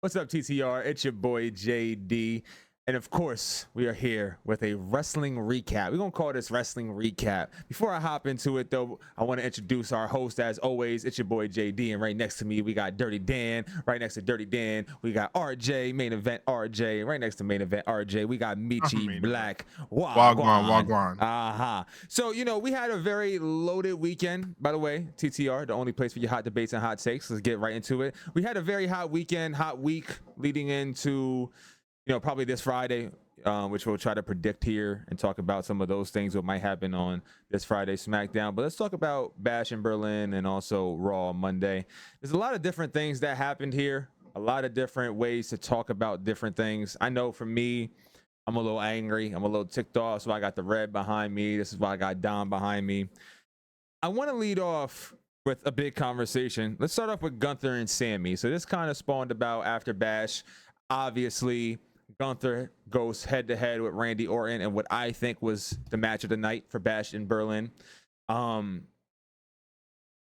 What's up, TTR? It's your boy JD. And of course, we are here with a wrestling recap. We're going to call this wrestling recap. Before I hop into it, though, I want to introduce our host. As always, it's your boy JD. And right next to me, we got Dirty Dan. Right next to Dirty Dan, we got RJ, main event RJ. Right next to main event RJ, we got Meechy Black. Wagwan. So, we had a very loaded weekend. By the way, TTR, the only place for your hot debates and hot takes. Let's get right into it. We had a very hot weekend, hot week leading into probably this Friday, which we'll try to predict here and talk about some of those things that might happen on this Friday Smackdown. But let's talk about Bash in Berlin and also Raw on Monday. There's a lot of different things that happened here, a lot of different ways to talk about different things. I know for me, I'm a little angry. I'm a little ticked off. So I got the red behind me. This is why I got Dom behind me. I want to lead off with a big conversation. Let's start off with Gunther and Sammy. So this kind of spawned about after Bash. Obviously, Gunther goes head-to-head with Randy Orton and what I think was the match of the night for Bash in Berlin.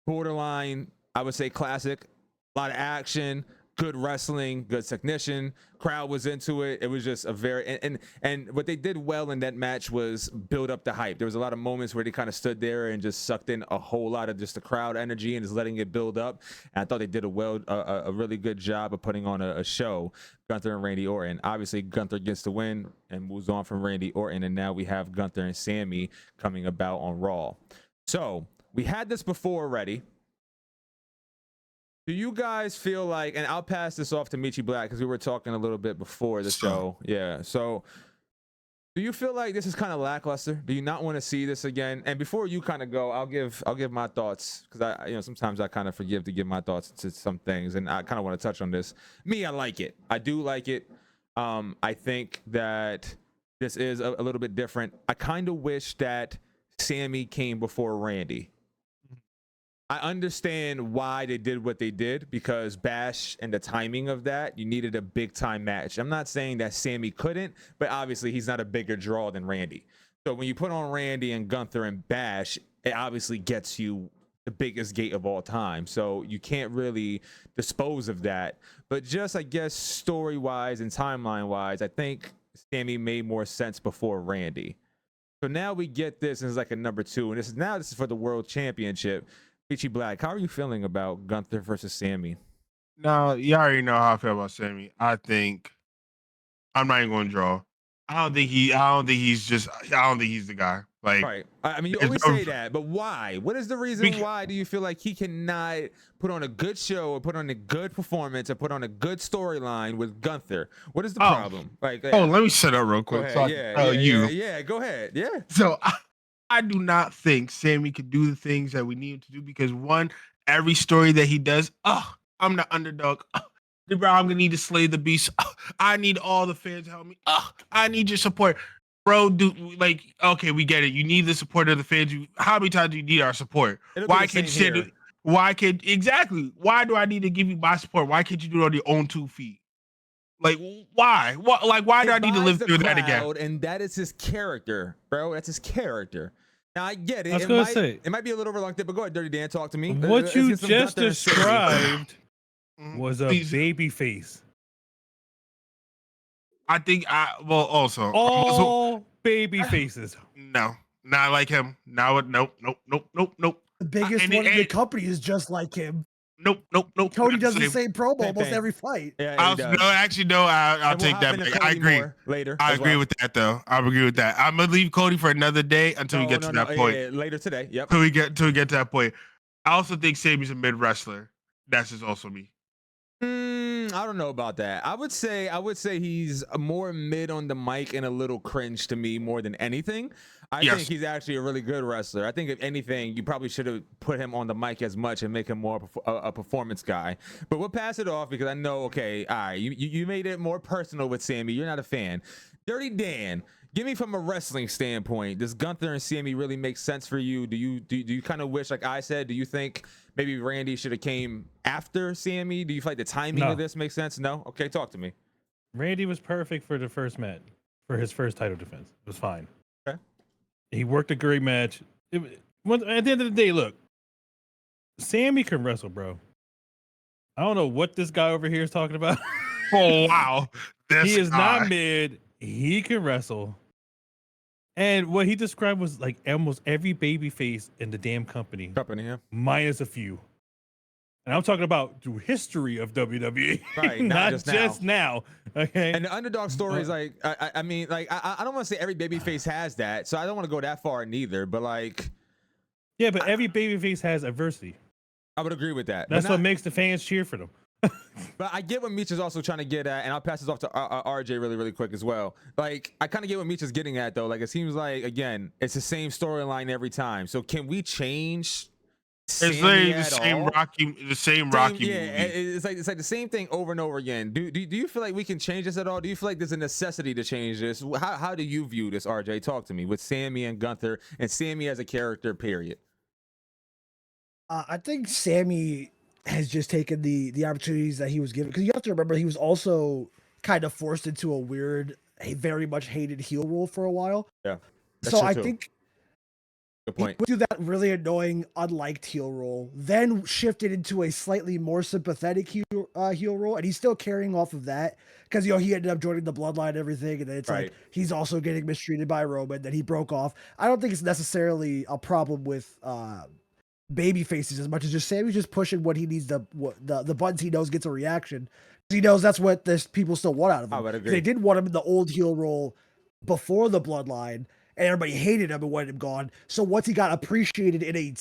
Borderline, I would say classic. A lot of action, good wrestling, good technician. Crowd was into it. It was just a very and what they did well in that match was build up the hype. There was a lot of moments where they kind of stood there and just sucked in a whole lot of just the crowd energy and just letting it build up. And I thought they did a really good job of putting on a show. Gunther and Randy Orton. Obviously, Gunther gets the win and moves on from Randy Orton, and now we have Gunther and Sammy coming about on Raw. So we had this before already. Do you guys feel like, and I'll pass this off to Meechy Black because we were talking a little bit before the show. Yeah. So do you feel like this is kind of lackluster? Do you not want to see this again? And before you kind of go, I'll give my thoughts because sometimes I kind of forgive to give my thoughts to some things, and I kind of want to touch on this. Me, I like it. I do like it. I think that this is a little bit different. I kind of wish that Sammy came before Randy. I understand why they did what they did because Bash and the timing of that, you needed a big time match. I'm not saying that Sammy couldn't, but obviously he's not a bigger draw than Randy. So when you put on Randy and Gunther and Bash, it obviously gets you the biggest gate of all time. So you can't really dispose of that. But just, I guess, story wise and timeline wise, I think Sammy made more sense before Randy. So now we get this as like a number 2, and this is for the World Championship. Meechy Black, how are you feeling about Gunther versus Sammy? No, you already know how I feel about Sammy. I think I'm not even going to draw. I don't think he's the guy. Like, right. I mean, you always say that, but why? What is the reason why do you feel like he cannot put on a good show or put on a good performance or put on a good storyline with Gunther? What is the problem? Like, let me shut up real quick. So yeah, go ahead. Yeah. So I do not think Sammy could do the things that we need him to do because one, every story that he does, I'm the underdog. I'm gonna need to slay the beast. I need all the fans to help me. I need your support, bro. Okay, we get it. You need the support of the fans. How many times do you need our support? Why do I need to give you my support? Why can't you do it on your own 2 feet? Like, why? Why do I need to live through that again? And that is his character, bro. That's his character. Now, I get it. It might be a little reluctant, but go ahead, Dirty Dan, talk to me. What you just described was a baby face. I think also all baby faces. No, not like him. Nope. The biggest one in the company is just like him. Nope. Cody does the same promo almost every fight. Yeah, I'll take that back. I agree. Later. I agree with that, though. I agree with that. I'm gonna leave Cody for another day until we get to that point. Yeah, later today. Yep. Till we get to that point. I also think Sammy's a mid wrestler. That's just also me. I don't know about that. I would say he's more mid on the mic and a little cringe to me more than anything. I think he's actually a really good wrestler. I think if anything, you probably should have put him on the mic as much and make him more a performance guy. But we'll pass it off because I know, okay, all right, you made it more personal with Sammy. You're not a fan. Dirty Dan, give me from a wrestling standpoint, does Gunther and Sammy really make sense for you? Do you kind of wish, like I said, do you think maybe Randy should have came after Sammy? Do you feel like the timing of this makes sense? No? Okay, talk to me. Randy was perfect for the first match, for his first title defense. It was fine. Okay. He worked a great match. At the end of the day, look, Sammy can wrestle, bro. I don't know what this guy over here is talking about. Oh wow, He is guy. not mid. He can wrestle. And what he described was like almost every baby face in the damn company, Yeah. minus a few. And I'm talking about through history of WWE, Right, not not just now. Okay. And the underdog story is like, I mean, like, I don't want to say every babyface has that, so I don't want to go that far neither. But like, yeah, but every babyface has adversity. I would agree with that. That's but what makes the fans cheer for them. But I get what Meech is also trying to get at, and I'll pass this off to RJ really quick as well. Like, I kind of get what Meech is getting at, though. Like, it seems like, again, it's the same storyline every time. So can we change It's like the same Rocky yeah, movie. it's like the same thing over and over again. Do you feel like we can change this at all? Do you feel like there's a necessity to change this? How do you view this, RJ? Talk to me with Sammy and Gunther, and Sammy as a character, period. I think Sammy has just taken the opportunities that he was given, because you have to remember he was also kind of forced into a weird, very much hated heel role for a while. Yeah, so I think good point. he would do that really annoying, unliked heel role, then shifted into a slightly more sympathetic heel role, and he's still carrying off of that because he ended up joining the Bloodline and everything, and then it's like he's also getting mistreated by Roman. Then he broke off. I don't think it's necessarily a problem with baby faces as much as just Sammy's just pushing what he needs, the buttons he knows gets a reaction. He knows that's what people still want out of him. I would agree. They did want him in the old heel role before the Bloodline, and everybody hated him and wanted him gone. So once he got appreciated in a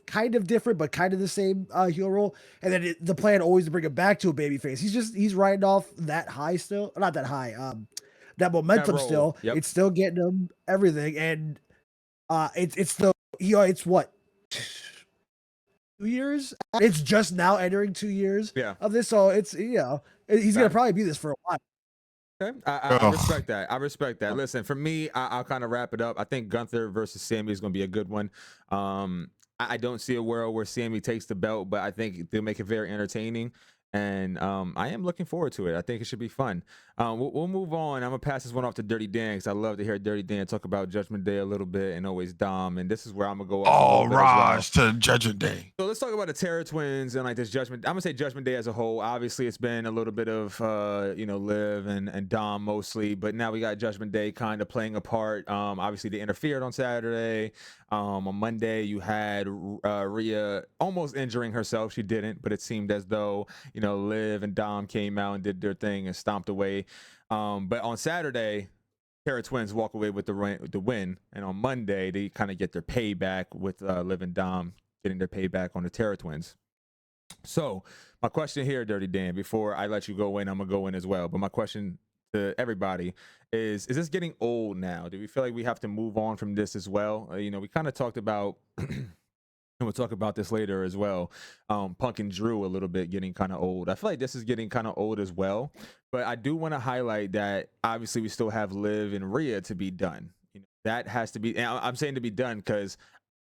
kind of different but kind of the same heel role, and then the plan always to bring him back to a baby face. He's riding off that high still, not that high, that momentum still. Yep. It's still getting him everything, and it's the it's what, 2 years? It's just now entering 2 years of this, so it's he's gonna probably be this for a while. Okay. I respect that. I respect that. Listen, for me, I'll kind of wrap it up. I think Gunther versus Sammy is going to be a good one. I don't see a world where Sammy takes the belt, but I think they'll make it very entertaining. And I am looking forward to it. I think it should be fun. We'll move on. I'm gonna pass this one off to Dirty Dan, because I love to hear Dirty Dan talk about Judgment Day a little bit, and always Dom. And this is where I'm gonna go. Oh, Raj to Judgment Day. So let's talk about the Terror Twins and like this Judgment. I'm gonna say Judgment Day as a whole. Obviously, it's been a little bit of Liv and Dom mostly, but now we got Judgment Day kind of playing a part. Obviously they interfered on Saturday. On Monday you had Rhea almost injuring herself. She didn't, but it seemed as though Liv and Dom came out and did their thing and stomped away. But on Saturday, Terror Twins walk away with the win, and on Monday they kind of get their payback with Liv and Dom getting their payback on the Terror Twins. So my question here, Dirty Dan, before I let you go in, I'm gonna go in as well. But my question to everybody is this getting old now? Do we feel like we have to move on from this as well? We kind of talked about and we'll talk about this later as well. Punk and Drew a little bit getting kind of old. I feel like this is getting kind of old as well. But I do want to highlight that obviously we still have Liv and Rhea to be done. That has to be, and I'm saying to be done because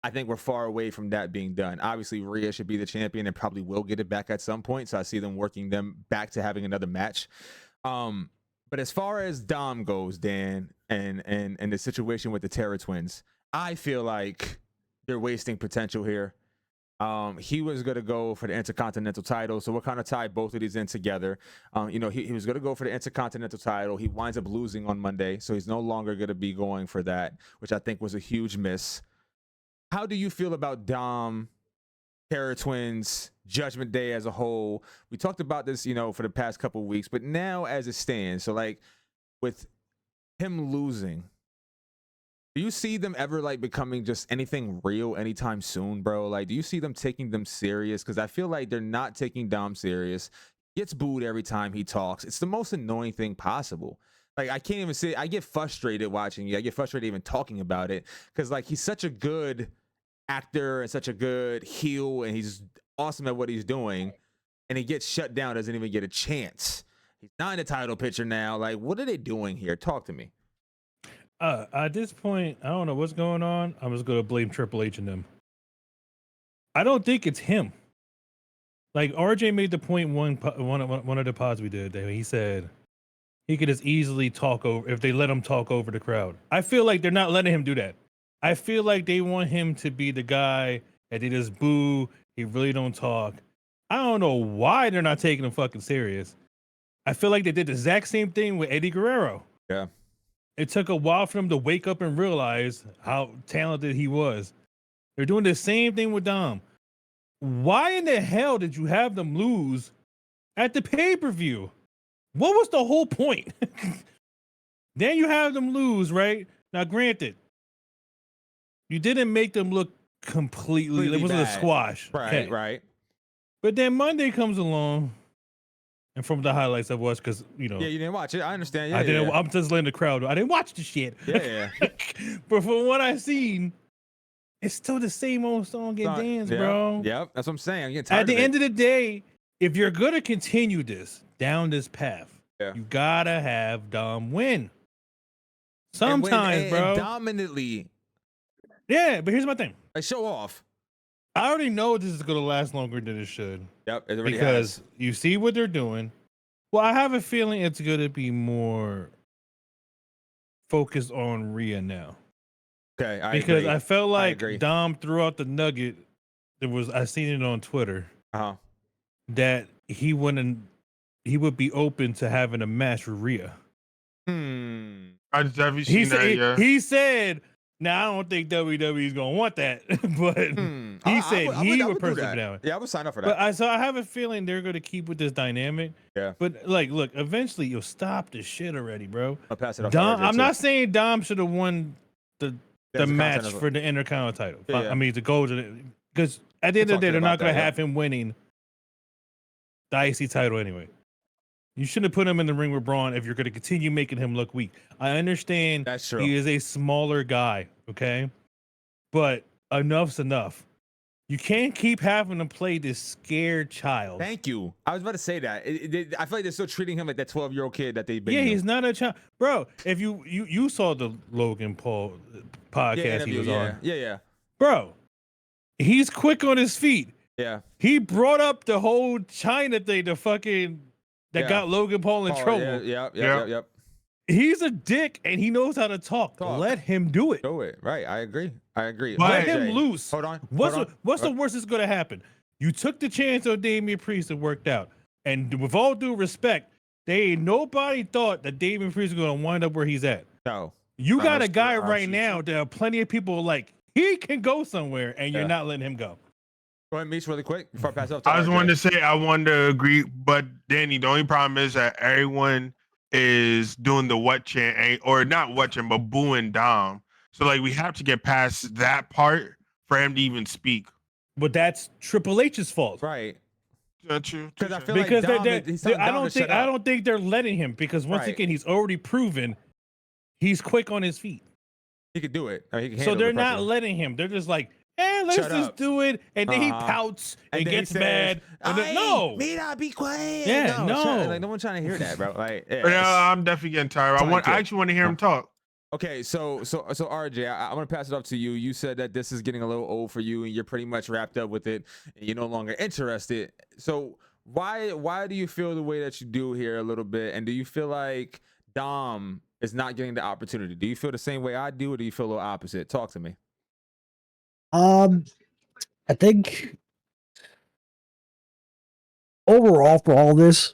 I think we're far away from that being done. Obviously, Rhea should be the champion and probably will get it back at some point. So I see them working them back to having another match. But as far as Dom goes, Dan, and the situation with the Terror Twins, I feel like they're wasting potential here. He was going to go for the Intercontinental title, so we'll kind of tie both of these in together. He was going to go for the Intercontinental title. He winds up losing on Monday, so he's no longer going to be going for that, which I think was a huge miss. How do you feel about Dom, Terror Twins, Judgment Day as a whole? We talked about this, for the past couple of weeks, but now as it stands, so like with him losing, do you see them ever like becoming just anything real anytime soon, bro? Like, do you see them taking them serious? Because I feel like they're not taking Dom serious. He gets booed every time he talks. It's the most annoying thing possible. Like, I can't even say, I get frustrated watching you. I get frustrated even talking about it because like he's such a good actor and such a good heel, and he's awesome at what he's doing, and he gets shut down, doesn't even get a chance. He's not in the title picture now. Like, what are they doing here? Talk to me. At this point, I don't know what's going on. I'm just going to blame Triple H and them. I don't think it's him. Like, RJ made the point one of the pods we did that he said he could as easily talk over if they let him talk over the crowd. I feel like they're not letting him do that. I feel like they want him to be the guy that they just boo. He really don't talk. I don't know why they're not taking him fucking serious. I feel like they did the exact same thing with Eddie Guerrero. Yeah. It took a while for them to wake up and realize how talented he was. They're doing the same thing with Dom. Why in the hell did you have them lose at the pay-per-view? What was the whole point? Then you have them lose, right? Now, granted, you didn't make them look completely it wasn't a squash. Right, okay. right. But then Monday comes along, and from the highlights I watched, because, you know. Yeah, you didn't watch it. I understand. Yeah, I didn't. Yeah. I'm just letting the crowd know. I didn't watch the shit. Yeah. But from what I've seen, it's still the same old song and dance, bro. Yep, that's what I'm saying. I'm getting tired At the end of the day, if you're gonna continue this down this path, you gotta have Dom win. Sometimes, bro. And dominantly. Yeah, but here's my thing. Like, show off. I already know this is gonna last longer than it should. Yep, it already because has. You see what they're doing. Well, I have a feeling it's gonna be more focused on Rhea now. Okay, because agree. I felt like Dom threw out the nugget. I seen it on Twitter. That he would be open to having a match with Rhea. Have you seen that? Yeah. He said, "Now I don't think WWE's gonna want that," but he said he would personally down. Yeah, I would sign up for that. So I have a feeling they're gonna keep with this dynamic. Yeah. But like, look, eventually you'll stop this shit already, bro. I'll pass it off. Dom, I'm not saying Dom should have won the match for the Intercontinental title. Yeah. I mean, the gold, because at the end of the day, they're not gonna have him winning the IC title anyway. You shouldn't put him in the ring with Braun if you're going to continue making him look weak. I understand that's true. He is a smaller guy, okay? But enough's enough. You can't keep having him play this scared child. Thank you. I was about to say that. I feel like they're still treating him like that 12-year-old kid that they've been. Yeah, he's not a child. Bro, if you saw the Logan Paul podcast he was on. Yeah. Bro, he's quick on his feet. Yeah. He brought up the whole China thing, the fucking... that got Logan Paul in trouble. Yep. He's a dick and he knows how to talk. Let him do it. Do it. Right. I agree. Let him loose. Hold on. What's the worst that's going to happen? You took the chance on Damian Priest and worked out. And with all due respect, nobody thought that Damian Priest was going to wind up where he's at. No. You got a guy right now. There are plenty of people like, he can go somewhere and you're not letting him go. Go ahead, Meech, really quick before I pass it off to I just RJ. wanted to say I wanted to agree, but Danny, the only problem is that everyone is doing the what chant, or not what chant, but booing Dom. So like we have to get past that part for him to even speak. But that's Triple H's fault, right? That's true. Because I feel like Dom I don't think they're letting him because once again he's already proven he's quick on his feet. He could do it. He can so they're not letting him. They're just like, let's just do it. And then he pouts and gets mad. And then, no. Mira, be quiet. Yeah, no. Like, no one's trying to hear that, bro. Like, I'm definitely getting tired. I actually want to hear him talk. Okay, so RJ, I'm gonna pass it off to you. You said that this is getting a little old for you, and you're pretty much wrapped up with it, and you're no longer interested. So why do you feel the way that you do here a little bit? And do you feel like Dom is not getting the opportunity? Do you feel the same way I do, or do you feel a little opposite? Talk to me. I think overall for all this,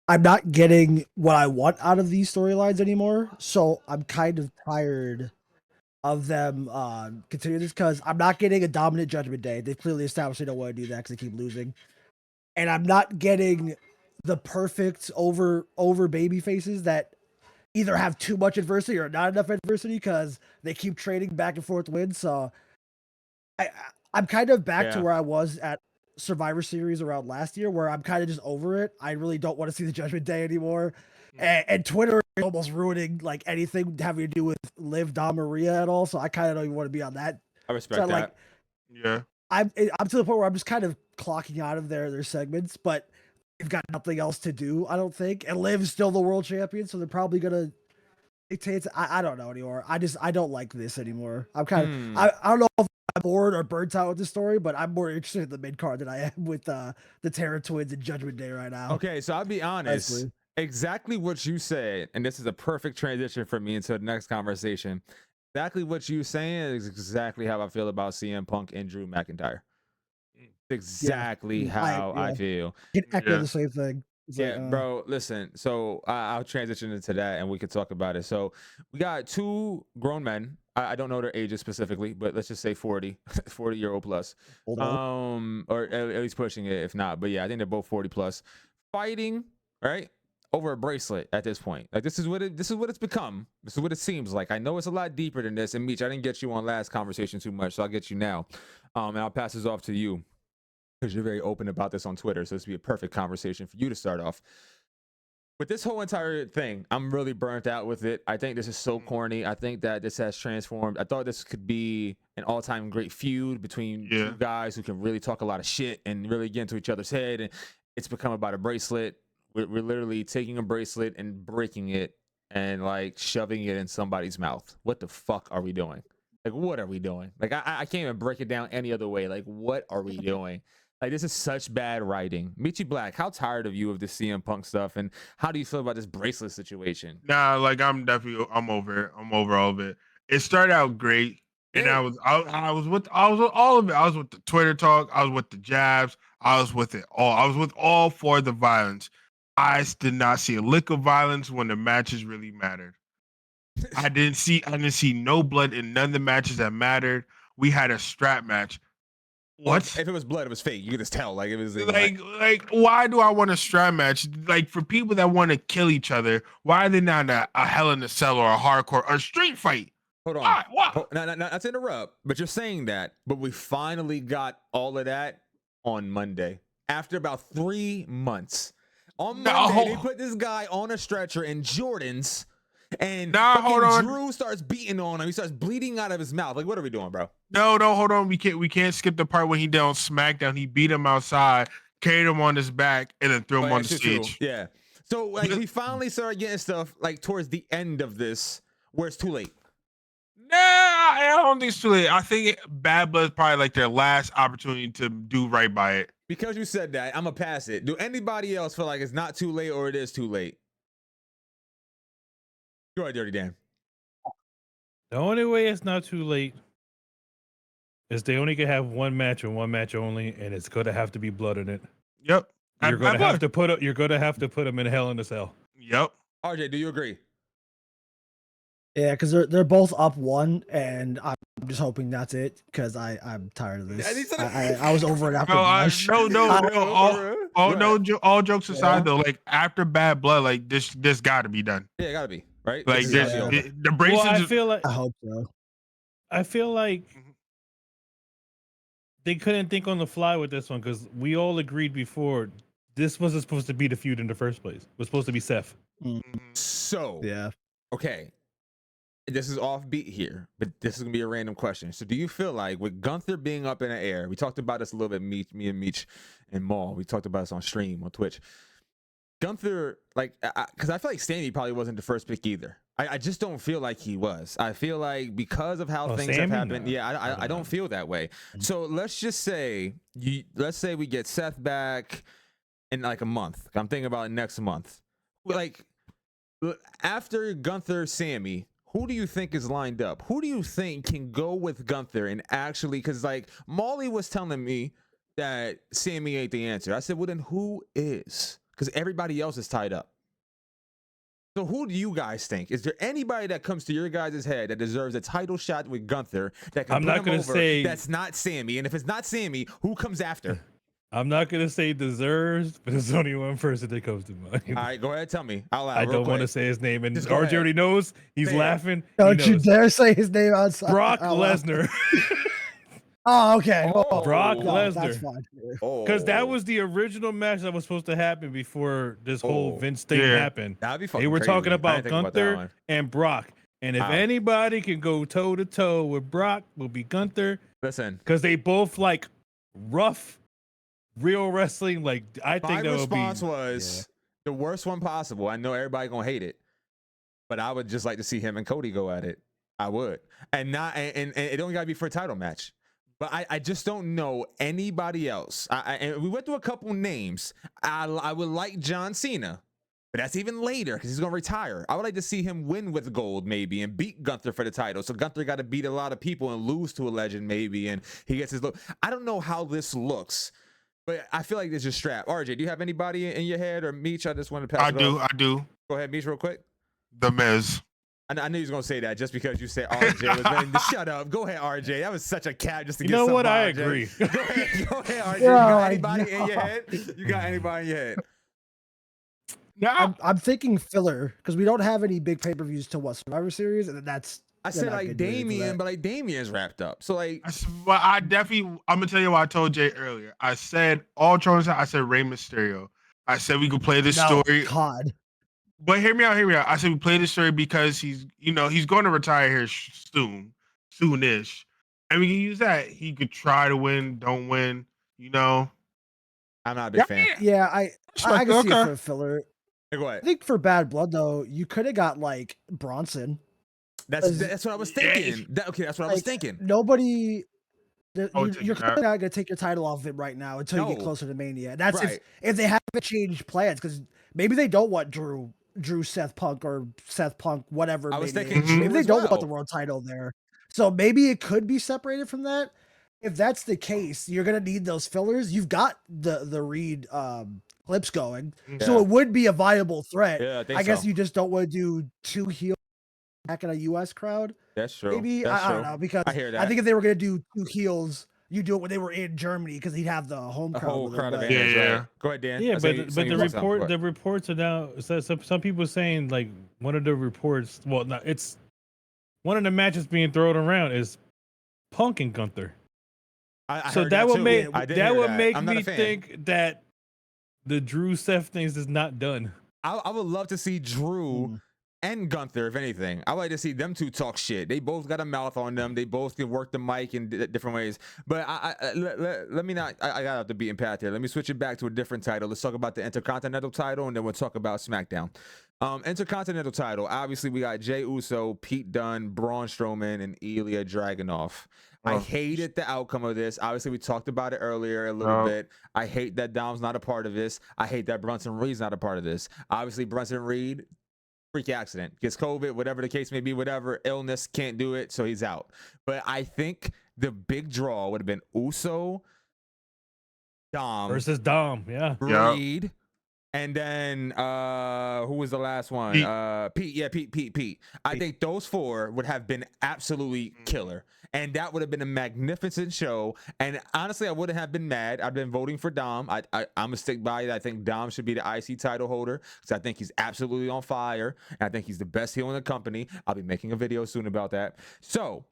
I'm not getting what I want out of these storylines anymore. So I'm kind of tired of them continuing this because I'm not getting a dominant Judgment Day. They clearly established they don't want to do that because they keep losing. And I'm not getting the perfect over baby faces that either have too much adversity or not enough adversity because they keep trading back and forth wins. So I'm kind of back to where I was at Survivor Series around last year, where I'm kind of just over it. I really don't want to see the Judgment Day anymore. And Twitter is almost ruining like anything having to do with Liv, Dom, Maria at all. So I kind of don't even want to be on that. I respect that. Like, yeah. I'm to the point where I'm just kind of clocking out of their segments, but they've got nothing else to do, I don't think. And Liv's still the world champion, so they're probably gonna dictate. I don't know anymore. I don't like this anymore. I'm kind of I don't know if I'm bored or burnt out with the story, but I'm more interested in the mid card than I am with the Terra Twins and Judgment Day right now. Okay, so I'll be honest. Honestly. Exactly what you said, and this is a perfect transition for me into the next conversation. Exactly what you're saying is exactly how I feel about CM Punk and Drew McIntyre. Exactly how I feel. You can echo the same thing. It's Yeah, like, bro. Listen, so I'll transition into that, and we could talk about it. So we got two grown men. I don't know their ages specifically, but let's just say 40, 40-year-old plus, hold on. or at least pushing it, if not. But yeah, I think they're both 40 plus, fighting right over a bracelet at this point. Like this is what it's become. This is what it seems like. I know it's a lot deeper than this. And Meech, I didn't get you on last conversation too much, so I'll get you now. And I'll pass this off to you, because you're very open about this on Twitter. So this would be a perfect conversation for you to start off. With this whole entire thing, I'm really burnt out with it. I think this is so corny. I think that this has transformed. I thought this could be an all-time great feud between two guys who can really talk a lot of shit and really get into each other's head. And it's become about a bracelet. We're literally taking a bracelet and breaking it and like shoving it in somebody's mouth. What the fuck are we doing? Like, what are we doing? Like, I can't even break it down any other way. Like, what are we doing? Like, this is such bad writing. Meechy Black, how tired of you of this CM Punk stuff, and how do you feel about this bracelet situation? Nah, like I'm over it. I'm over all of it. It started out great, and I was with all of it. I was with the Twitter talk. I was with the jabs. I was with it all. I was with all for the violence. I did not see a lick of violence when the matches really mattered. I didn't see no blood in none of the matches that mattered. We had a strap match. What? If it was blood, it was fake. You could just tell. Like, it was like why do I want a strap match? Like, for people that want to kill each other, why are they not a Hell in a Cell or a hardcore or a street fight? Hold on. Why? Not to interrupt, but you're saying that, but we finally got all of that on Monday after about 3 months. On Monday, they put this guy on a stretcher in Jordans. And hold on. Drew starts beating on him. He starts bleeding out of his mouth. Like, what are we doing, bro? No, hold on. We can't skip the part when he did on SmackDown. He beat him outside, carried him on his back, and then threw him on the stage. Yeah. So like we finally started getting stuff like towards the end of this where it's too late. Nah, I don't think it's too late. I think Bad Blood is probably like their last opportunity to do right by it. Because you said that, I'm gonna pass it. Do anybody else feel like it's not too late or it is too late? Go ahead, Dirty Dan. The only way it's not too late is they only can have one match and one match only, and it's gonna have to be blood in it. Yep. You're gonna have to put him in Hell in a Cell. Yep. RJ, do you agree? Yeah, because they're both up one, and I'm just hoping that's it because I'm tired of this. I was over it after. All jokes aside though, like after Bad Blood, like this got to be done. Yeah, it gotta be right. Like the braces. Well, I hope so. I feel like they couldn't think on the fly with this one because we all agreed before this wasn't supposed to be the feud in the first place. It was supposed to be Seth. So yeah, okay. This is offbeat here, but this is gonna be a random question. So, do you feel like with Gunther being up in the air, we talked about this a little bit, me and Meech and Maul, we talked about this on stream on Twitch. Gunther, like, because I feel like Sammy probably wasn't the first pick either. I just don't feel like he was. I feel like because of how things have happened, no. yeah, I don't feel that way. So let's just say we get Seth back in like a month. I'm thinking about next month. Like after Gunther, Sammy. Who do you think is lined up? Who do you think can go with Gunther and actually, because like Molly was telling me that Sammy ain't the answer. I said, well, then who is? Because everybody else is tied up. So who do you guys think? Is there anybody that comes to your guys' head that deserves a title shot with Gunther that can put him over that's not Sammy? And if it's not Sammy, who comes after? I'm not gonna say deserves, but there's only one person that comes to mind. All right, go ahead, tell me. I don't want to say his name, and RJ already knows. He's laughing. Don't you dare say his name outside. Brock Lesnar. Oh, okay. Brock Lesnar. That's fine. Because that was the original match that was supposed to happen before this whole Vince thing happened. That'd be fucking They were crazy. talking about Gunther and Brock. And if anybody can go toe to toe with Brock, will be Gunther. Listen, because they both like rough. Real wrestling, like I think my response was the worst one possible. I know everybody gonna hate it, but I would just like to see him and Cody go at it. I would, and it don't gotta be for a title match. But I just don't know anybody else. And we went through a couple names. I would like John Cena, but that's even later because he's gonna retire. I would like to see him win with gold maybe and beat Gunther for the title. So Gunther got to beat a lot of people and lose to a legend maybe, and he gets his look. I don't know how this looks. But I feel like there's just strap. RJ, do you have anybody in your head or Meech? I just want to pass it off. I do. Go ahead, Meech, real quick. The Miz. I knew you was gonna say that just because you said RJ was ready to shut up. Go ahead, RJ. That was such a cap just to get some. I RJ. agree. Go ahead, RJ. Yeah, You got I anybody in know. your head? You got anybody in your head? Yeah, I'm thinking filler because we don't have any big pay-per-views till what, Survivor Series, and that's. I said like Damien, but like Damien's wrapped up. So like, well, I'm gonna tell you what I told Jay earlier. I said all trolling. I said Rey Mysterio. I said we could play this story. God. But hear me out. I said we play this story because he's going to retire here soonish, and we can use that. He could try to win, don't win. I'm not a big fan. Yeah, I can see it for filler. Hey, go ahead. I think for Bad Blood though, you could have got like Bronson. That's what I was thinking. That's what I was thinking. Nobody. You're not gonna take your title off of him right now until you get closer to Mania. That's right. if they haven't changed plans, because maybe they don't want Drew Seth Punk or Seth Punk whatever. I was Mania thinking is. Maybe they don't well. want the world title there, so maybe it could be separated from that. If that's the case, you're gonna need those fillers. You've got the Reed clips going, so it would be a viable threat. Yeah, I guess you just don't want to do 2 heels back in a U.S. crowd. That's true. Maybe I don't know, because I hear that. I think if they were gonna do 2 heels, you do it when they were in Germany because he'd have the home crowd. Whole crowd of Yeah. right. Go ahead, Dan. Yeah, I but say the reports are now. Some people saying like one of the reports. Well, no, it's one of the matches being thrown around is Punk and Gunther. I so heard that would too. make that would make me think that the Drew Seth things is not done. I would love to see Drew and Gunther, if anything. I would like to see them two talk shit. They both got a mouth on them. They both can work the mic in different ways. But let me not. I got off the beaten path here. Let me switch it back to a different title. Let's talk about the Intercontinental title, and then we'll talk about SmackDown. Intercontinental title. Obviously, we got Jey Uso, Pete Dunne, Braun Strowman, and Ilya Dragunov. I hated the outcome of this. Obviously, we talked about it earlier a little bit. I hate that Dom's not a part of this. I hate that Bronson Reed's not a part of this. Obviously, Bronson Reed, freak accident, gets COVID, whatever the case may be, whatever, illness, can't do it, so he's out. But I think the big draw would have been Uso, Dom versus Dom, Reed, and then who was the last one? Pete. I think those 4 would have been absolutely killer. And that would have been a magnificent show. And honestly, I wouldn't have been mad. I've been voting for Dom. I'm going to stick by it. I think Dom should be the IC title holder because I think he's absolutely on fire. And I think he's the best heel in the company. I'll be making a video soon about that. So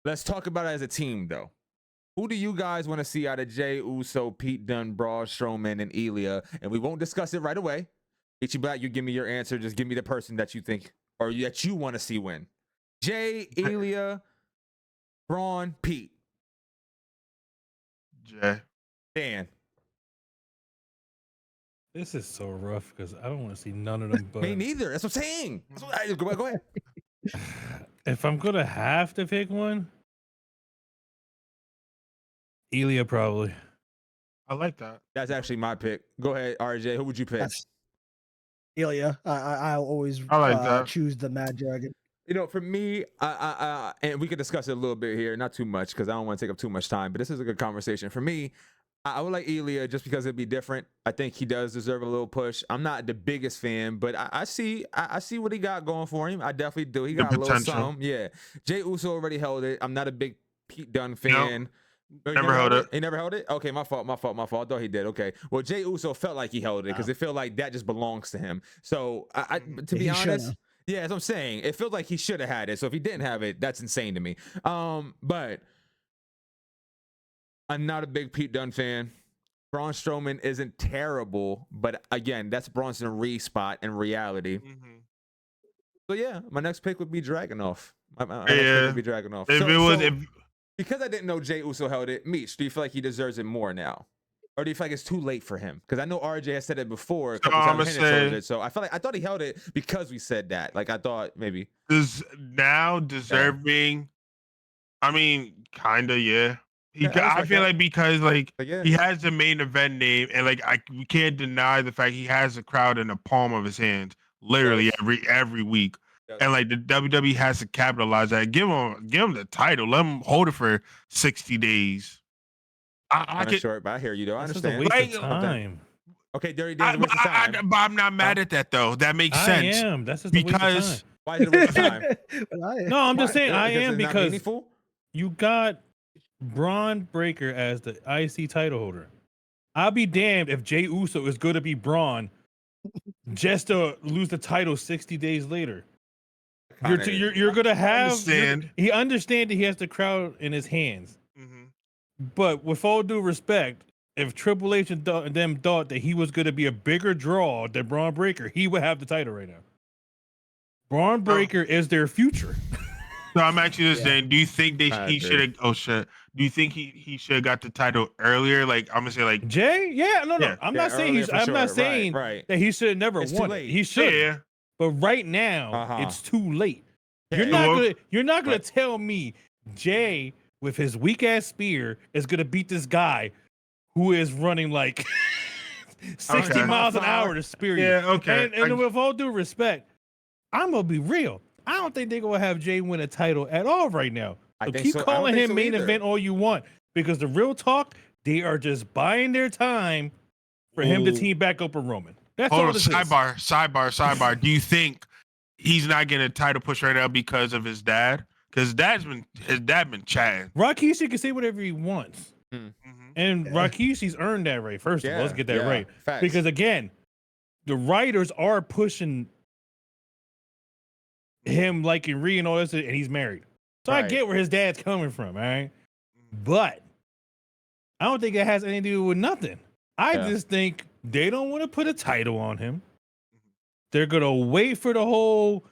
let's talk about it as a team, though. Who do you guys want to see out of Jey Uso, Pete Dunne, Braun Strowman, and Ilya? And we won't discuss it right away. Ichi Black, you give me your answer. Just give me the person that you think or that you want to see win. Jey, Ilya, Braun, Pete. Jay. Dan. This is so rough because I don't want to see none of them. But Me neither. That's what I'm saying. Go ahead. If I'm gonna have to pick one, Ilya probably. I like that. That's actually my pick. Go ahead, RJ. Who would you pick? That's Ilya. I'll always choose the Mad Dragon. You know, for me, and we could discuss it a little bit here, not too much because I don't want to take up too much time, but this is a good conversation. For me, I would like Ilya just because it'd be different. I think he does deserve a little push. I'm not the biggest fan, but I see what he got going for him. I definitely do. He got a little something. Yeah. Jey Uso already held it. I'm not a big Pete Dunne fan. No, never held it. He never held it? Okay, my fault. I thought he did. Okay. Well, Jey Uso felt like he held it because it felt like that just belongs to him. So, to be honest, yeah, as I'm saying, it feels like he should have had it. So if he didn't have it, that's insane to me. But I'm not a big Pete Dunne fan. Braun Strowman isn't terrible, but again, that's Bronson Reed spot in reality. So yeah, my next pick would be Dragunov. My next pick would be Dragunov. Because I didn't know Jey Uso held it, Meech, do you feel like he deserves it more now? Or do you feel like it's too late for him? Because I know RJ has said it before. A couple times, so I thought he held it because we said that. Like I thought maybe. Is now deserving. I mean, kinda, yeah. I feel like because he has the main event name, and we can't deny the fact he has a crowd in the palm of his hands, literally every week. And the WWE has to capitalize that. Give him the title. Let him hold it for 60 days. I Kind can. of short, but I hear you though. I That's just a understand. waste of Like, time. Okay, Dirty Dan's a waste of time. But I'm not mad at that though. That makes I sense. am. That's just a waste of Because time. Why is it a waste of time? No, I'm just saying I Because am it's not because meaningful? you got Braun Breaker as the IC title holder. I'll be damned if Jey Uso is going to be Braun just to lose the title 60 days later. You're going to have. He understands that he has the crowd in his hands. Mm-hmm. But with all due respect, if Triple H and them thought that he was going to be a bigger draw than Braun Breaker, he would have the title right now. Braun Breaker is their future. So I'm actually just saying, do you think he should have? Oh shit! Do you think he should have got the title earlier? Like I'm gonna say, like Jay? Yeah, no. I'm not saying right. that he should have never won it. He should. Yeah. But right now, it's too late. You're not gonna tell me Jay with his weak ass spear is gonna beat this guy who is running like 60 miles an hour to spear you. Yeah, okay. And with all due respect, I'm gonna be real. I don't think they're gonna have Jay win a title at all right now. So keep calling him main event all you want, because the real talk, they are just buying their time for him to team back up with Roman. That's all this is. Sidebar. Do you think he's not getting a title push right now because of his dad? Because his dad been chatting. Rikishi can say whatever he wants. And Rikishi's earned that right. First of all, let's get that right. Facts. Because again, the writers are pushing him liking Rhea and all this, and he's married. So I get where his dad's coming from, all right? But I don't think it has anything to do with nothing. I just think they don't want to put a title on him. They're going to wait for the whole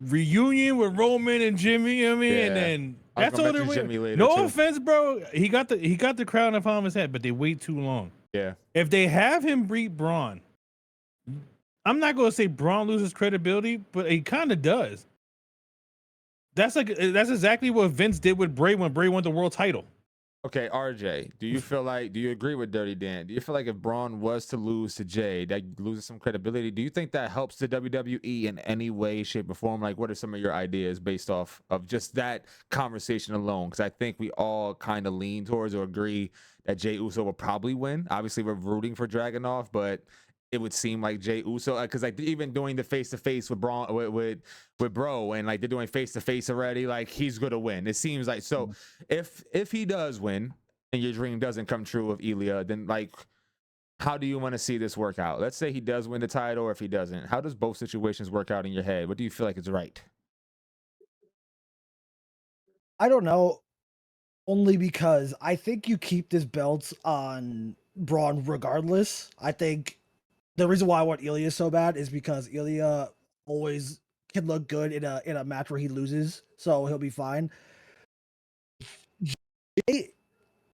reunion with Roman and Jimmy, and then that's all they're waiting. No offense, bro. He got the crown upon his head, but they wait too long. Yeah. If they have him beat Braun, I'm not going to say Braun loses credibility, but he kind of does. That's exactly what Vince did with Bray when Bray won the world title. Okay, RJ, do you agree with Dirty Dan? Do you feel like if Braun was to lose to Jay, that loses some credibility? Do you think that helps the WWE in any way, shape, or form? Like, what are some of your ideas based off of just that conversation alone? Because I think we all kind of lean towards or agree that Jey Uso will probably win. Obviously, we're rooting for Dragunov, but it would seem like Jey Uso, because like even doing the face-to-face with Braun, with Bro, and like they're doing face-to-face already, like he's gonna win. It seems like. So if he does win and your dream doesn't come true with Ilya, then like how do you want to see this work out? Let's say he does win the title, or if he doesn't, how does both situations work out in your head? What do you feel like is right? I don't know, only because I think you keep this belt on Braun regardless. I think the reason why I want Ilya so bad is because Ilya always can look good in a match where he loses, so he'll be fine.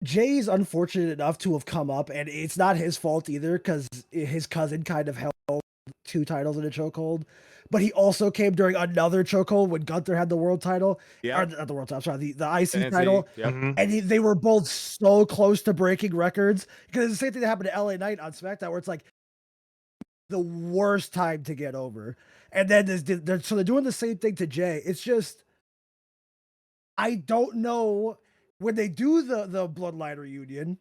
Jay's unfortunate enough to have come up, and it's not his fault either, because his cousin kind of held 2 titles in a chokehold, but he also came during another chokehold when Gunther had the world title. Or not the world title, sorry, the IC title. And they were both so close to breaking records, because it's the same thing that happened to LA Knight on SmackDown, where it's like the worst time to get over. And then they're doing the same thing to Jay. It's just, I don't know when they do the Bloodline reunion.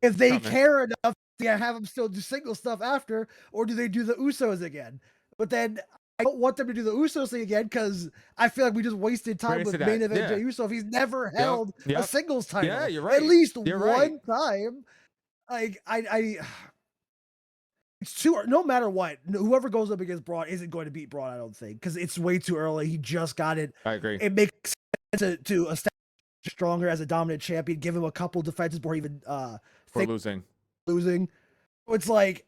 If they care enough to have them still do single stuff after, or do they do the Usos again? But then I don't want them to do the Usos thing again, because I feel like we just wasted time with main event Jey Uso if he's never held a singles title. Yeah, you're right. At least one time. Like it's too, no matter what, whoever goes up against Braun isn't going to beat Braun, I don't think, because it's way too early. He just got it. I agree. It makes sense to establish stronger as a dominant champion, give him a couple defenses before even for losing. So it's like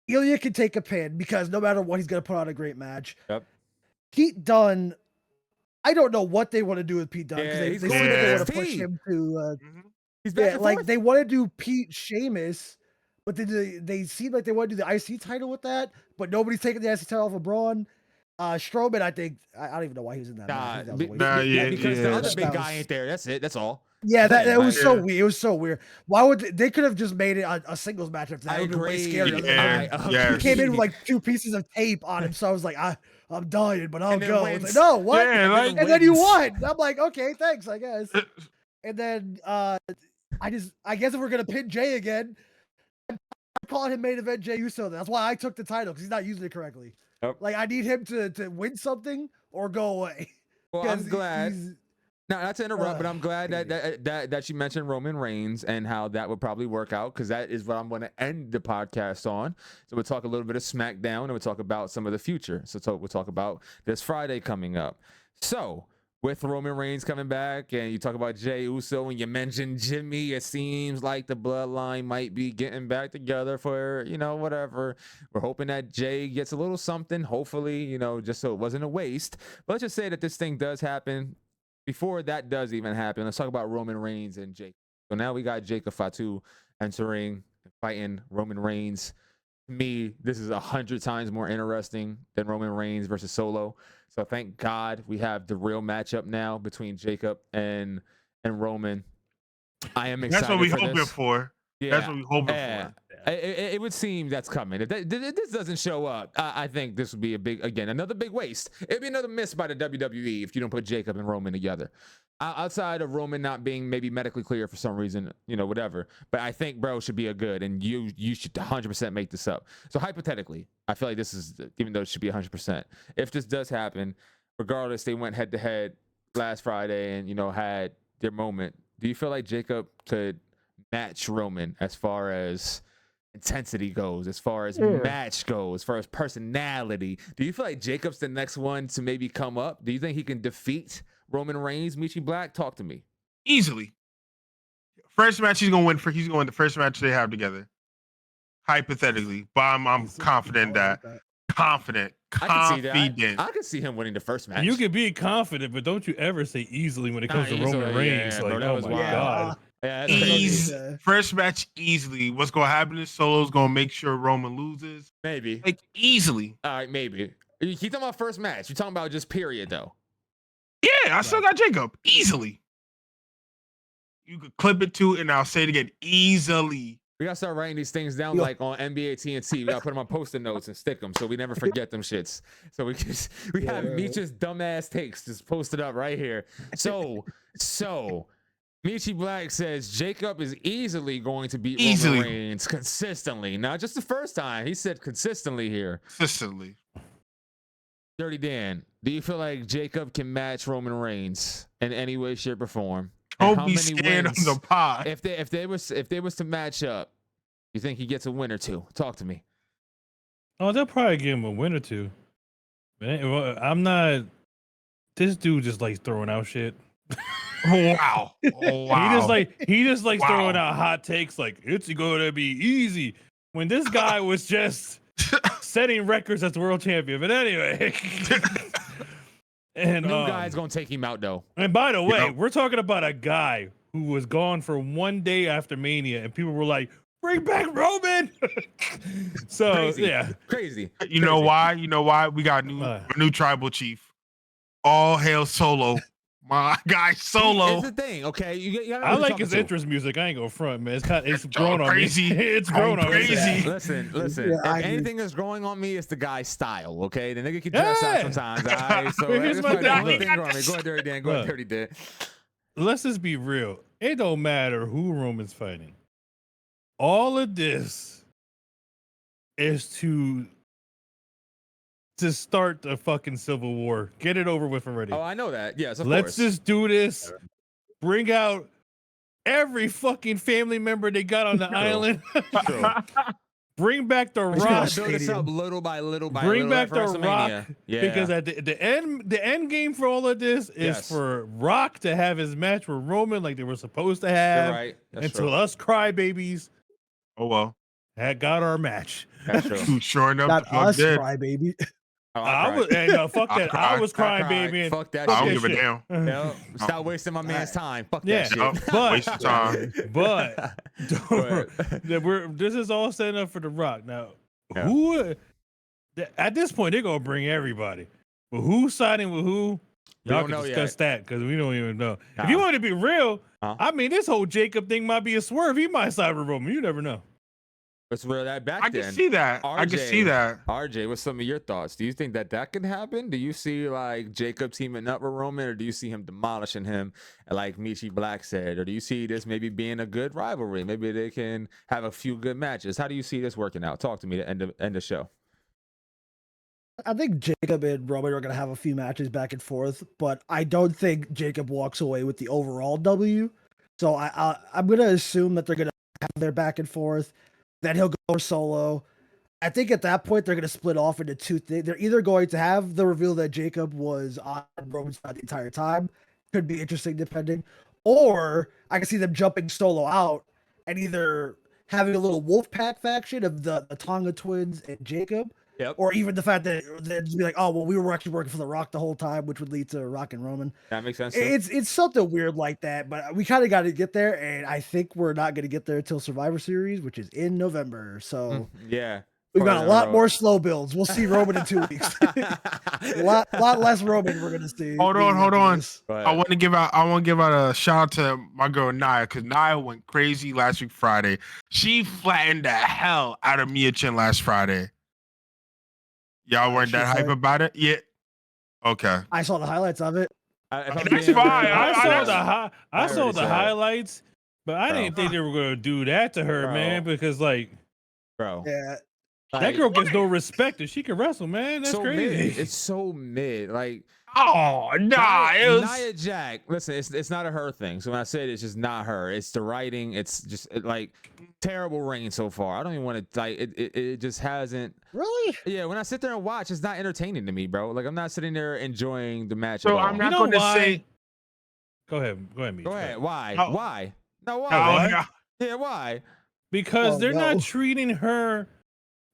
Ilya can take a pin, because no matter what, he's going to put on a great match. Pete Dunne, I don't know what they want to do with Pete Dunne, because they seem like they want to push him to they want to do Pete Sheamus. But they seem like they want to do the IC title with that, but nobody's taking the IC title off of Braun. Strowman, I think, I don't even know why he was in that match. Because the other big guy ain't there. That's it. That's all. Yeah, it was so weird. It was so weird. Why would they could have just made it a singles match if that would be way scarier. He came in with like 2 pieces of tape on him, so I was like, I'm dying, but I'll go. It's like, no, what? And then you won. I'm like, okay, thanks, I guess. And then I I guess if we're gonna pin Jay again, I'm calling him main event Jey Uso. That's why I took the title because he's not using it correctly. Yep. Like I need him to win something or go away. Well, I'm glad. No, not to interrupt, but I'm glad that you mentioned Roman Reigns and how that would probably work out, because that is what I'm going to end the podcast on. So we'll talk a little bit of Smackdown and we'll talk about some of the future. So we'll talk about this Friday coming up. So with Roman Reigns coming back and you talk about Jey Uso and you mentioned Jimmy, it seems like the bloodline might be getting back together for, whatever. We're hoping that Jay gets a little something, hopefully, just so it wasn't a waste. But let's just say that this thing does happen. Before that does even happen, let's talk about Roman Reigns and Jake. So now we got Jacob Fatu entering and fighting Roman Reigns. To me, this is 100 times more interesting than Roman Reigns versus Solo. So thank God we have the real matchup now between Jacob and Roman. I am excited. That's what we for hoping this. For. Yeah. That's what we hoping for. It would seem that's coming. If this doesn't show up, I think this would be another big waste. It'd be another miss by the WWE if you don't put Jacob and Roman together. Outside of Roman not being maybe medically clear for some reason, whatever. But I think bro should be a good, and you should 100% make this up. So hypothetically, I feel like this is, even though it should be 100%, if this does happen, regardless, they went head to head last Friday and had their moment. Do you feel like Jacob could match Roman as far as intensity goes, as far as match goes, as far as personality? Do you feel like Jacob's the next one to maybe come up? Do you think he can defeat Roman Reigns, Meech Black? Talk to me. Easily. First match he's gonna win the first match they have together. Hypothetically. But I'm confident that. Confident. I can see him winning the first match. You can be confident, but don't you ever say easily when it comes to Roman Reigns. Bro, oh my God. Yeah, first match easily. What's gonna happen is Solo's gonna make sure Roman loses. Maybe. Like easily. All right, maybe. You keep talking about first match. You're talking about just period though. Yeah, I still got Jacob. Easily. You could clip it too, and I'll say it again. Easily. We gotta start writing these things down like on NBA TNT. We gotta put them on post-it notes and stick them so we never forget them shits. So we have Meech's dumbass takes just posted up right here. So Meech Black says Jacob is easily going to beat Roman Reigns consistently. Not just the first time. He said consistently here. Consistently. Dirty Dan, do you feel like Jacob can match Roman Reigns in any way, shape, or form? Don't be scared of the pod. If they was to match up, you think he gets a win or two? Talk to me. Oh, they'll probably give him a win or two. I'm not. This dude just likes throwing out shit. Wow. He just likes throwing out hot takes like it's gonna be easy. When this guy was just setting records as the world champion. But anyway. And new guy's gonna take him out though. And by the way, we're talking about a guy who was gone for one day after Mania, and people were like, "Bring back Roman!" So crazy. You know why? We got a new tribal chief. All hail Solo. My guy Solo. Here's the thing, okay? I like his entrance music. I ain't gonna front, man. It's grown on me. It's grown on me. Listen. If anything is growing on me, it's the guy's style, okay? The nigga can dress out sometimes. All right? So here's my thing. Go ahead, Dirty Dan. Go ahead, Dirty Dan. Let's just be real. It don't matter who Roman's fighting. All of this is to start the fucking Civil War. Get it over with already. Oh, I know that. Yes, of Let's just do this. Bring out every fucking family member they got on the island. Bring back the Rock. Build this up little by little by Bring little. back the Rock. Yeah. Because at the end game for all of this is for Rock to have his match with Roman like they were supposed to have. You're right. That's until true. us crybabies had got our match. That's true. Sure enough, not us, crybaby. Fuck that. I was crying, baby. Fuck that I shit. don't give a damn. No, stop wasting my man's time. Fuck that shit. Waste of time. But this is all set up for The Rock. Now, who at this point they're gonna bring everybody. But who's signing with who? Y'all can discuss that because we don't even know. If you want to be real, I mean, this whole Jacob thing might be a swerve. He might side with Roman. You never know. Let's reel that back. I can see that. I can see that. RJ, what's some of your thoughts? Do you think that can happen? Do you see like Jacob teaming up with Roman, or do you see him demolishing him, like Meech Black said, or do you see this maybe being a good rivalry? Maybe they can have a few good matches. How do you see this working out? Talk to me to end the show. I think Jacob and Roman are going to have a few matches back and forth, but I don't think Jacob walks away with the overall W. So I'm going to assume that they're going to have their back and forth. Then he'll go solo. I think at that point they're going to split off into two things. They're either going to have the reveal that Jacob was on Roman's side the entire time. Could be interesting depending. Or I can see them jumping solo out and either having a little Wolfpack faction of the Tonga twins and Jacob. Yep. Or even the fact that they'd just be like, oh, well, we were actually working for The Rock the whole time, which would lead to Rock and Roman. That makes sense. It's something weird like that, but we kind of got to get there, and I think we're not going to get there until Survivor Series, which is in November. So yeah, we've got a lot more slow builds. We'll see Roman in 2 weeks. a lot less Roman we're going to see. Hold on. I want to give out a shout out to my girl Nia, because Nia went crazy last week Friday. She flattened the hell out of Mia Chin last Friday. Y'all weren't that hype about it? Yeah. Okay. I saw the highlights of it. That's fine. I saw the highlights, but I didn't think they were going to do that to her, man, because, like, bro. Yeah. That girl gets no respect if she can wrestle, man. That's so crazy. Mid. It's so mid. Like, oh, nah. Nia Jax. Listen, it's not a her thing. So when I said it's just not her, it's the writing. It's just like terrible reign so far. I don't even want to like it just hasn't. Really? Yeah, when I sit there and watch, it's not entertaining to me, bro. Like, I'm not sitting there enjoying the match. So at all. I'm not going to say. Go ahead, Meech. Go ahead. Why? Oh. Why? No, why? Oh, no. Yeah, why? Because they're no. not treating her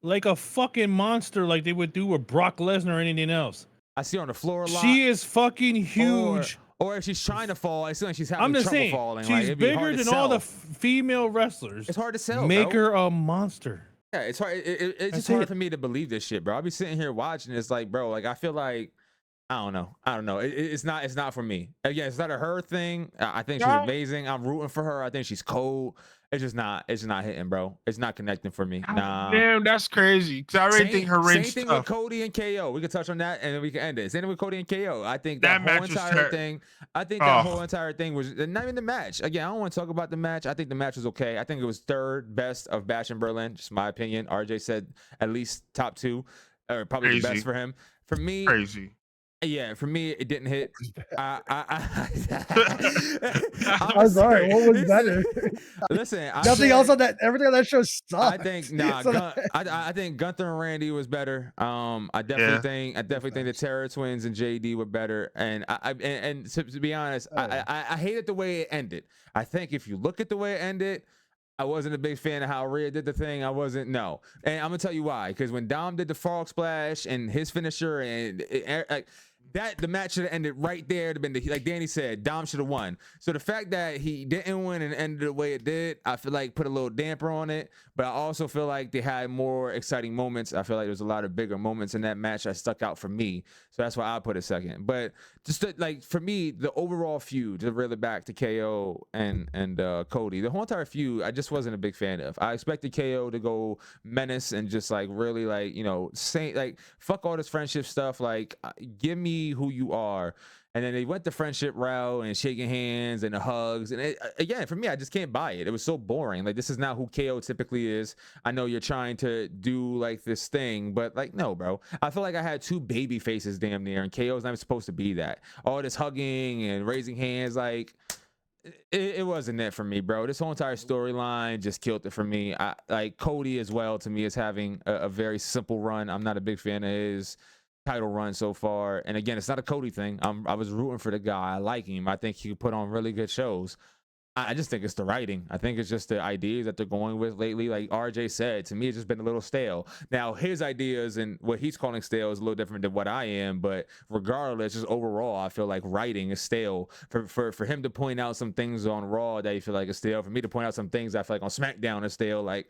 like a fucking monster like they would do with Brock Lesnar or anything else. I see her on the floor a lot. She is fucking huge. Or if she's trying to fall, I see like she's having I'm just trouble saying, falling. she's like, it'd be bigger hard to than all the sell. female wrestlers. It's hard to sell. Make bro. her a monster. Yeah, it's hard. It's That's just hard it. for me to believe this shit, bro. I'll be sitting here watching. It's like, bro, like I feel like I don't know. It's not for me. Again, it's not a her thing. I think she's amazing. I'm rooting for her. I think she's cold. It's just not hitting, bro. It's not connecting for me. Nah. Damn, that's crazy. Cause I already think her reign Same thing stuff. with Cody and KO. We can touch on that and then we can end it. Same thing with Cody and KO. I think That that whole match was entire thing. I think that whole entire thing was not even the match. Again, I don't want to talk about the match. I think the match was okay. I think it was third best of Bash in Berlin. Just my opinion. RJ said at least top two, or probably the best for him. For me, Crazy. yeah, for me, it didn't hit. I'm sorry. What was better? Listen, Nothing else on that. Everything on that show sucked. I think I think Gunther and Randy was better. I definitely think the Terror Twins and JD were better. And and to be honest, I hated the way it ended. I think if you look at the way it ended, I wasn't a big fan of how Rhea did the thing. I wasn't, no. And I'm gonna tell you why. Because when Dom did the frog splash and his finisher and the match should have ended right there. Been like Danny said, Dom should have won. So the fact that he didn't win and ended the way it did, I feel like put a little damper on it. But I also feel like they had more exciting moments. I feel like there's a lot of bigger moments in that match that stuck out for me. So that's why I put it second. But just like for me, the overall feud, to reel it back to KO and Cody, the whole entire feud, I just wasn't a big fan of. I expected KO to go menace and just like really like, you know, say like fuck all this friendship stuff. Like give me who you are. And then they went the friendship route and shaking hands and the hugs. And again, for me, I just can't buy it. It was so boring. Like, this is not who KO typically is. I know you're trying to do like this thing, but like, no, bro. I feel like I had two baby faces damn near, and KO's not supposed to be that. All this hugging and raising hands, like, it wasn't it for me, bro. This whole entire storyline just killed it for me. Like Cody as well, to me, is having a very simple run. I'm not a big fan of his title run so far. And again, it's not a Cody thing. I was rooting for the guy. I like him. I think he put on really good shows. I just think it's the writing. I think it's just the ideas that they're going with lately. Like RJ said, to me, it's just been a little stale. Now, his ideas and what he's calling stale is a little different than what I am. But regardless, just overall, I feel like writing is stale. For him to point out some things on Raw that you feel like is stale. For me to point out some things I feel like on SmackDown is stale. Like,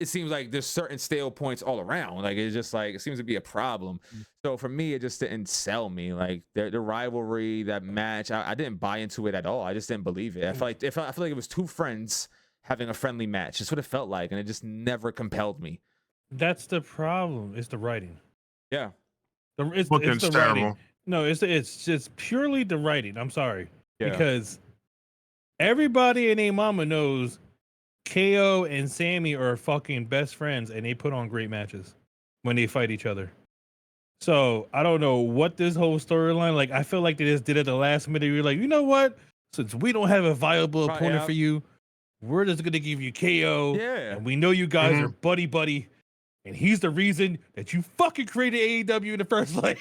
it seems like there's certain stale points all around. Like, it's just like, it seems to be a problem. So for me, it just didn't sell me. Like the rivalry, that match, I didn't buy into it at all. I just didn't believe it. I feel like it was two friends having a friendly match. That's what it felt like, and it just never compelled me. That's the problem. It's the writing. Yeah. It's Booking's the terrible. writing. No, it's just purely the writing. I'm sorry. Yeah. Because everybody and their mama knows KO and Sammy are fucking best friends, and they put on great matches when they fight each other. So I don't know what this whole storyline, like, I feel like they just did it at the last minute. You're like, you know what? Since we don't have a viable Right, opponent yeah. for you, we're just gonna give you KO. Yeah. And we know you guys are buddy. And he's the reason that you fucking created AEW in the first place.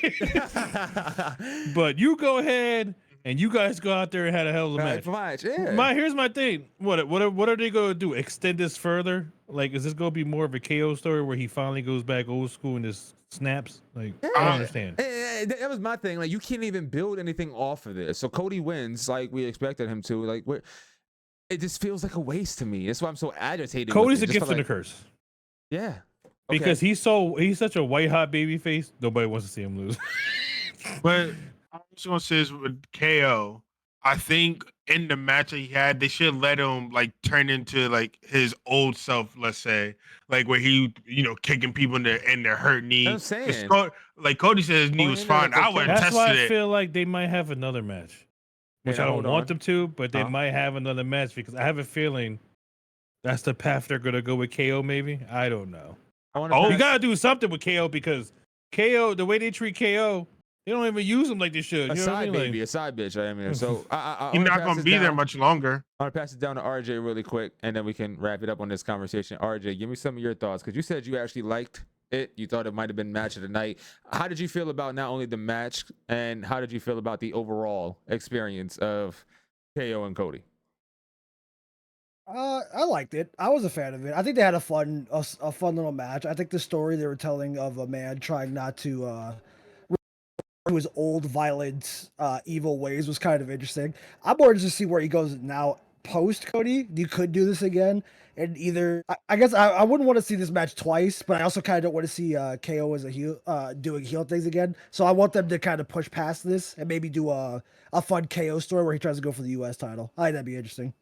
But you go ahead and you guys go out there and had a hell of a match. Yeah. Here's my thing. What are they gonna do? Extend this further? Like, is this gonna be more of a KO story where he finally goes back old school and just snaps? Like, I don't understand. That was my thing. Like, you can't even build anything off of this. So Cody wins like we expected him to. Like, it just feels like a waste to me. That's why I'm so agitated. Cody's with a it. gift and a curse. Yeah. Because he's such a white hot baby face, nobody wants to see him lose. But I was gonna say is with KO, I think in the match that he had, they should let him like turn into like his old self, let's say, like where he, kicking people in their hurt knee. I'm saying. Like Cody said, his knee was fine. I would have That's why tested I it. feel like they might have another match, which I don't want them to, but they might have another match because I have a feeling that's the path they're gonna go with KO. Maybe, I don't know. You gotta do something with KO because KO, the way they treat KO, they don't even use him like they should. A You know side what I mean? baby, a side bitch. I mean, so He's not gonna be there much longer. I want to pass it down to RJ really quick, and then we can wrap it up on this conversation. RJ, give me some of your thoughts because you said you actually liked it. You thought it might have been match of the night. How did you feel about not only the match, and how did you feel about the overall experience of KO and Cody? I liked it. I was a fan of it. I think they had a fun little match. I think the story they were telling of a man trying not to to his old violent evil ways was kind of interesting. I'm more interested to see where he goes now post Cody. You could do this again, and either I guess I wouldn't want to see this match twice, but I also kind of don't want to see KO as a heel doing heel things again. So I want them to kind of push past this and maybe do a fun KO story where he tries to go for the US title. I think that'd be interesting.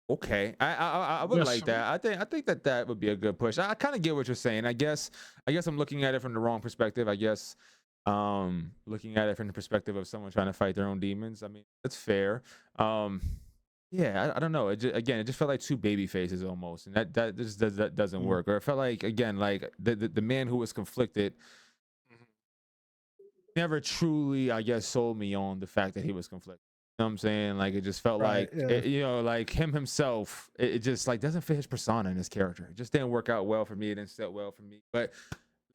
Okay, I would like that. I think that would be a good push. I kind of get what you're saying. I guess I'm looking at it from the wrong perspective. I guess looking at it from the perspective of someone trying to fight their own demons. I mean, that's fair. Yeah, I don't know. It just felt like two baby faces almost, and that just doesn't work. Or it felt like, again, like the man who was conflicted never truly, I guess, sold me on the fact that he was conflicted. You know what I'm saying? Like, it just felt like, like him himself, it just like doesn't fit his persona and his character. It just didn't work out well for me. It didn't set well for me. But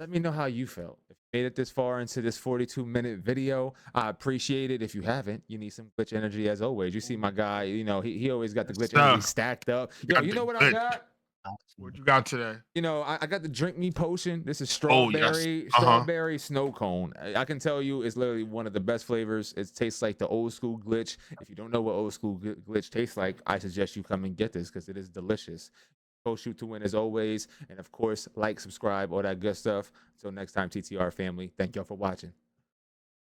let me know how you felt. If you made it this far into this 42-minute video, I appreciate it. If you haven't, you need some glitch energy as always. You see my guy, he always got the glitch energy stacked up. Yo, you know what I got? What you got today? I got the drink me potion. This is strawberry snow cone. I can tell you it's literally one of the best flavors. It tastes like the old school glitch. If you don't know what old school glitch tastes like, I suggest you come and get this because it is delicious. Go shoot to win as always. And of course, like, subscribe, all that good stuff. Until next time, TTR family, thank y'all for watching.